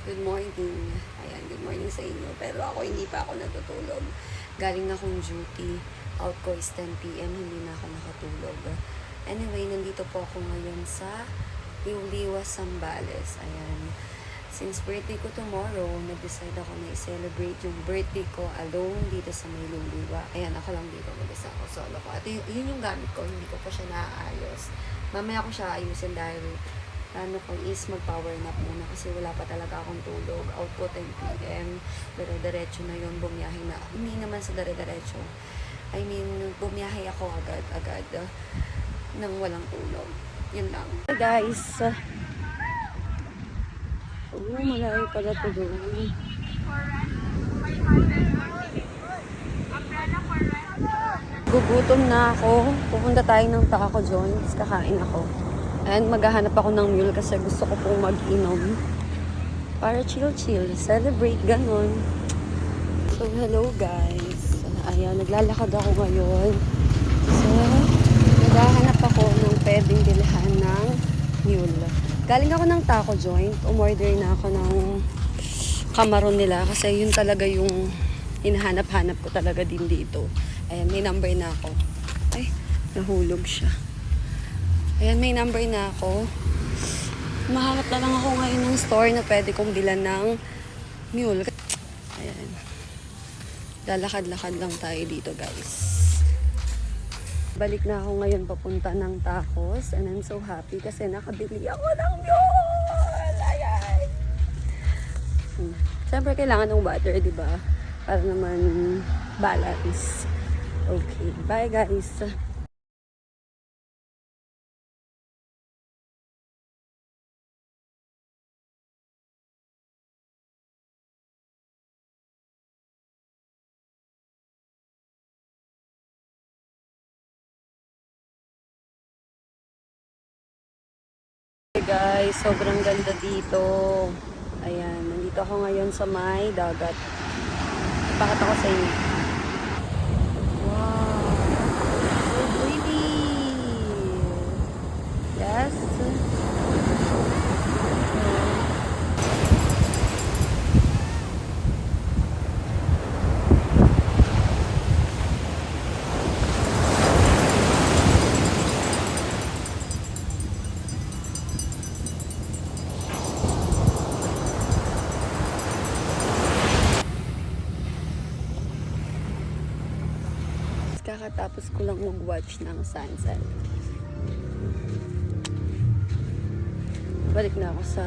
Good morning. Ayan, good morning sa inyo. Pero ako hindi pa ako natutulog. Galing akong duty. Out ko is 10 p.m. Hindi na ako nakatulog. Anyway, nandito po ako ngayon sa Liwliwa, Zambales. Ayan. Since birthday ko tomorrow, nag-decide ako na i-celebrate yung birthday ko alone dito sa may Liwliwa. Ayan, ako lang dito. Mag-isa ako, solo ko. At yun yung gamit ko. Hindi ko pa siya naaayos. Mamaya ko siya ayusin dahil ano ko is mag-power nap muna kasi wala pa talaga akong tulog. Out ko 10 p.m. Dire-diretso na yun, bumiyahe na. Hindi naman sa dire-diretso. I mean, bumiyahe ako agad-agad nang walang tulog. Yun lang. Hey guys! Malayo pala ito doon. Gugutom na ako. Pupunta tayo ng Taco Joints. Kakain ako. And maghahanap ako ng mule kasi gusto ko pong mag-inom. Para chill-chill. Celebrate, ganon. So, hello guys. Ayan, naglalakad ako ngayon. So, naghahanap ako ng pwedeng bilhan ng mule. Galing ako ng Taco Joint. Umorder na ako ng kamaron nila kasi yun talaga yung hinahanap-hanap ko talaga din dito. Ayan, may number na ako. Ay, nahulog siya. Ayan, may number na ako. Mahanap na lang ako ngayon ng store na pwede kong bilan ng mule. Ayan. Lalakad-lakad lang tayo dito, guys. Balik na ako ngayon papunta ng tacos. And I'm so happy kasi nakabili ako ng mule! Ayan. Siyempre, kailangan ng water, di ba? Para naman balance. Okay. Bye, guys. Guys, sobrang ganda dito. Ayan, nandito ako ngayon sa may dagat. Ipakita ko sa inyo. Wow! So pretty! Yes? Kakatapos ko lang mag-watch ng sunset. Balik na ako sa